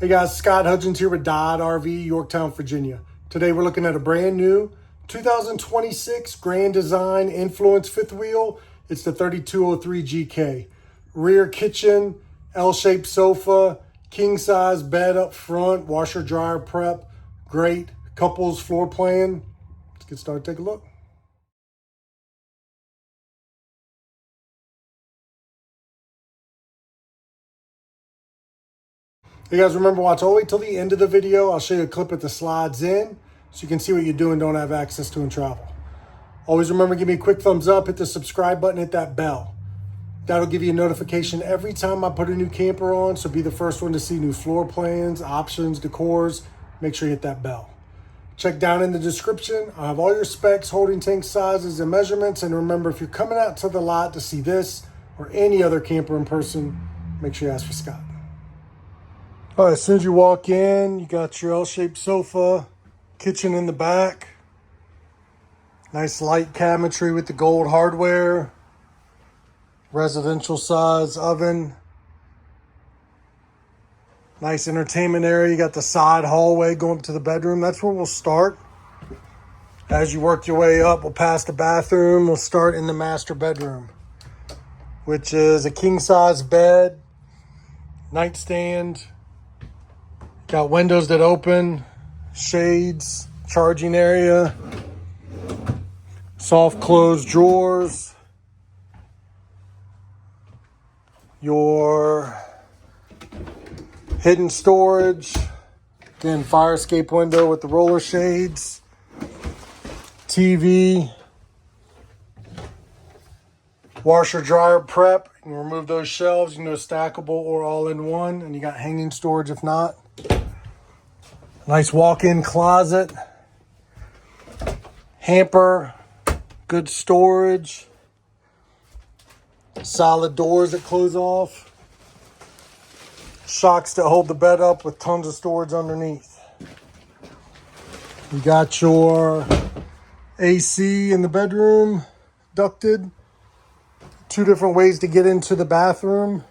Hey guys, Scott Hudgins here with Dodd RV, Yorktown, Virginia. Today we're looking at a brand new 2026 Grand Design Influence fifth wheel. It's the 3203 GK. Rear kitchen, L-shaped sofa, king size bed up front, washer dryer prep, great couples floor plan. Let's get started, take a look. You guys remember, watch all the way till the end of the video. I'll show you a clip at the slides in so you can see what you're doing, don't have access to in travel. Always remember, give me a quick thumbs up, hit the subscribe button, hit that bell. That'll give you a notification every time I put a new camper on, so be the first one to see new floor plans, options, decors. Make sure you hit that bell. Check down in the description. I'll have all your specs, holding tank sizes, and measurements. And remember, if you're coming out to the lot to see this or any other camper in person, make sure you ask for Scott. All right, as soon as you walk in, you got your L-shaped sofa, kitchen in the back, nice light cabinetry with the gold hardware, residential size oven, nice entertainment area. You got the side hallway going to the bedroom. That's where we'll start. As you work your way up, we'll pass the bathroom. We'll start in the master bedroom, which is a king size bed, nightstand. Got windows that open, shades, charging area, soft closed drawers, your hidden storage, again, fire escape window with the roller shades, TV, washer dryer prep. You can remove those shelves, you can do stackable or all in one, and you got hanging storage if not. Nice walk-in closet, hamper, good storage, solid doors that close off, shocks that hold the bed up with tons of storage underneath. You got your AC in the bedroom, ducted, two different ways to get into the bathroom.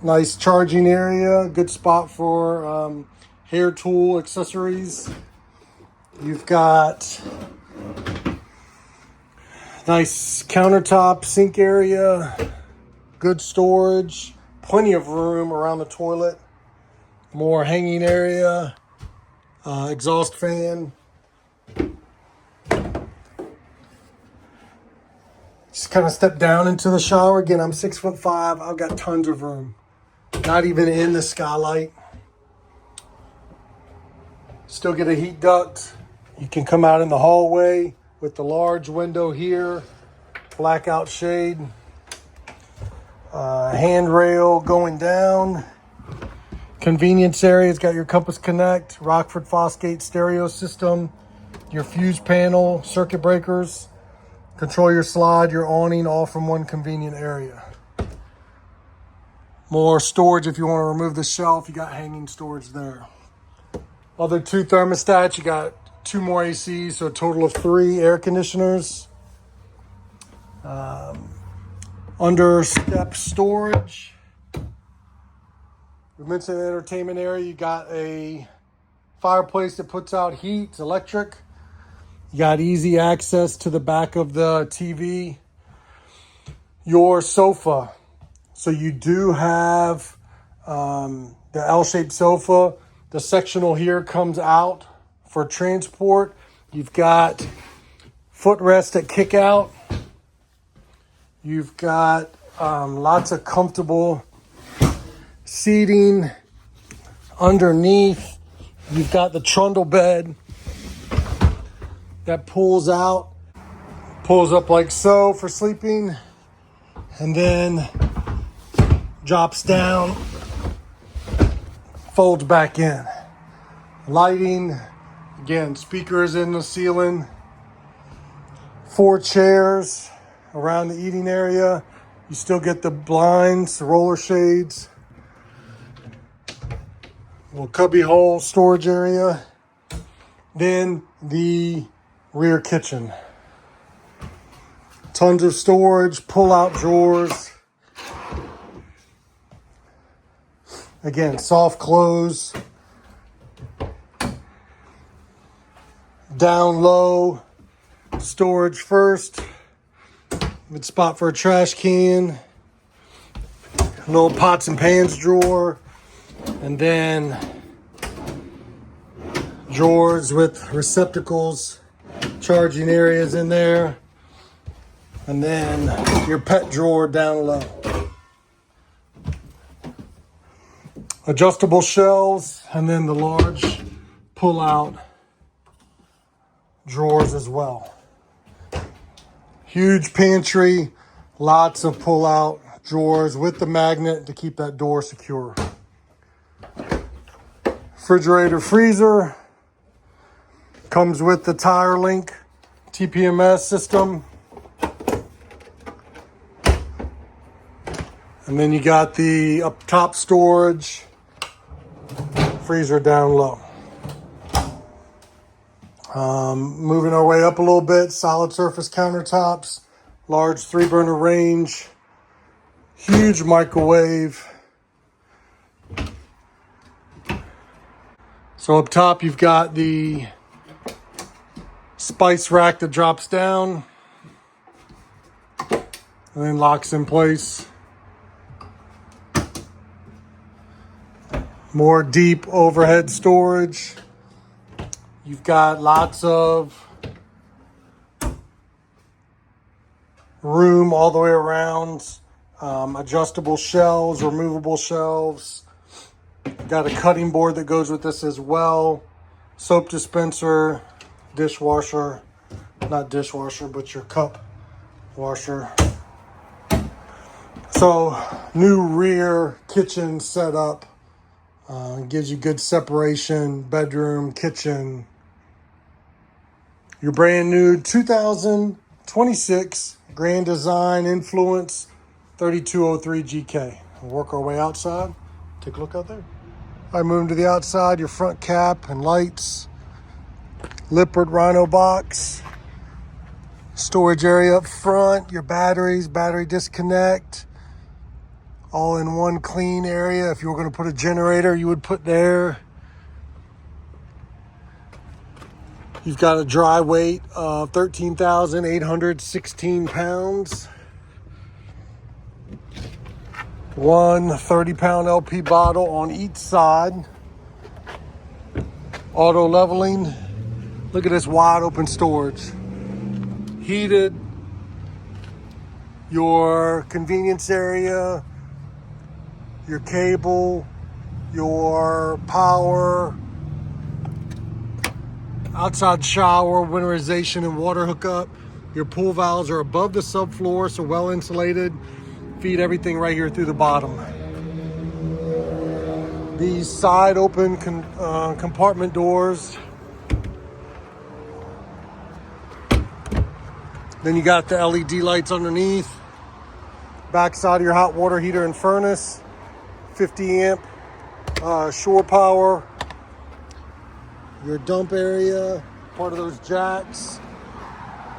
Nice charging area, good spot for hair tool accessories. You've got nice countertop, sink area, good storage, plenty of room around the toilet, more hanging area, exhaust fan. Just kind of step down into the shower. Again, I'm 6'5". I've got tons of room. Not even in the skylight. Still get a heat duct. You can come out in the hallway with the large window here. Blackout shade. Handrail going down. Convenience area. It's got your Compass Connect, Rockford Fosgate stereo system, your fuse panel, circuit breakers. Control your slide, your awning, all from one convenient area. More storage if you want to remove the shelf. You got hanging storage there. Other two thermostats. You got two more ACs, so a total of 3 air conditioners. Under step storage. We mentioned the entertainment area. You got a fireplace that puts out heat. It's electric. You got easy access to the back of the TV. Your sofa. So you do have the L-shaped sofa. The sectional here comes out for transport. You've got footrests that kick out. You've got lots of comfortable seating underneath. You've got the trundle bed that pulls out, pulls up like so for sleeping, and then drops down, folds back in. Lighting, again, speakers in the ceiling, 4 chairs around the eating area. You still get the blinds, the roller shades, little cubby hole storage area. Then the rear kitchen. Tons of storage, pull-out drawers. Again, soft close. Down low. Storage first. Good spot for a trash can. Little pots and pans drawer. And then drawers with receptacles, charging areas in there. And then your pet drawer down low. Adjustable shelves, and then the large pull-out drawers as well. Huge pantry, lots of pull-out drawers with the magnet to keep that door secure. Refrigerator, freezer. Comes with the tire link TPMS system. And then you got the up top storage, freezer down low. Moving our way up a little bit, solid surface countertops, large 3-burner range, huge microwave. So up top you've got the spice rack that drops down and then locks in place. More deep overhead storage. You've got lots of room all the way around. Adjustable shelves, removable shelves. Got a cutting board that goes with this as well. Soap dispenser, dishwasher. Not dishwasher, but your cup washer. So, new rear kitchen setup. Gives you good separation, bedroom, kitchen. Your brand new 2026 Grand Design Influence 3203 GK. We'll work our way outside. Take a look out there. All right, moving to the outside, your front cap and lights. Lippert Rhino box. Storage area up front, your batteries, battery disconnect. All in one clean area. If you were going to put a generator, you would put there. You've got a dry weight of 13,816 pounds. One 30-pound LP bottle on each side. Auto leveling. Look at this wide open storage. Heated. Your convenience area. Your cable, your power, outside shower, winterization and water hookup. Your pool valves are above the subfloor, so well insulated. Feed everything right here through the bottom. These side open compartment doors. Then you got the LED lights underneath. Back side of your hot water heater and furnace. 50 amp shore power. Your dump area, part of those jacks.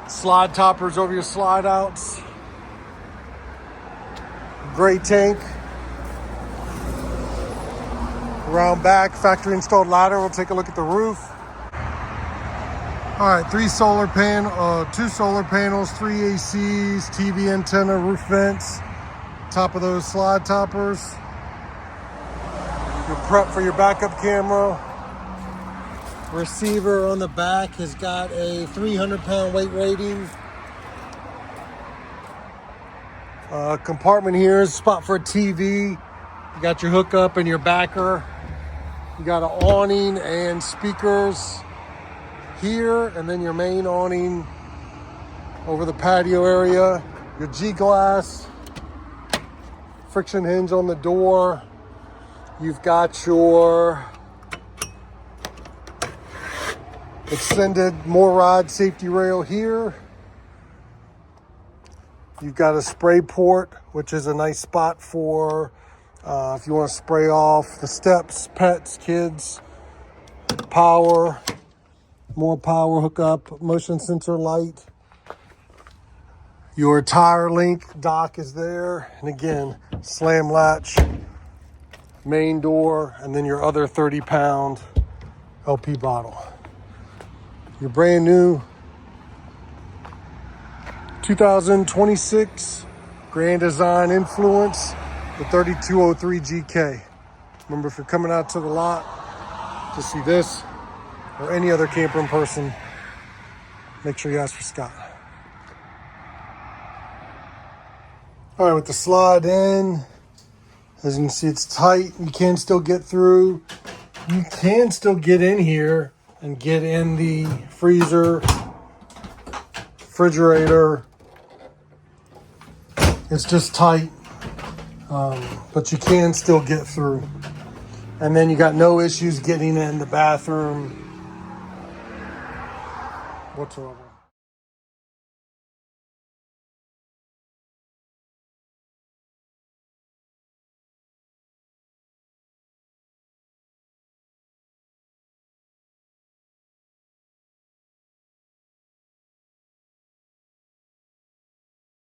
Slide toppers over your slide outs. Gray tank. Around back, factory installed ladder. We'll take a look at the roof. All right, 2 solar panels, 3 ACs, TV antenna, roof vents. Top of those slide toppers. Your prep for your backup camera. Receiver on the back has got a 300-pound weight rating. Compartment here is a spot for a TV. You got your hookup and your backer. You got an awning and speakers here, and then your main awning over the patio area. Your G-glass, friction hinge on the door. You've got your extended more rod safety rail here. You've got a spray port, which is a nice spot for if you want to spray off the steps, pets, kids. Power, more power hookup, motion sensor light. Your tire link dock is there. And again, slam latch main door, and then your other 30-pound LP bottle. Your brand new 2026 Grand Design Influence, the 3203 GK. Remember, if you're coming out to the lot to see this or any other camper in person, make sure you ask for Scott. All right, with the slide in, as you can see, it's tight. You can still get through. You can still get in here and get in the freezer, refrigerator. It's just tight, but you can still get through. And then you got no issues getting in the bathroom whatsoever.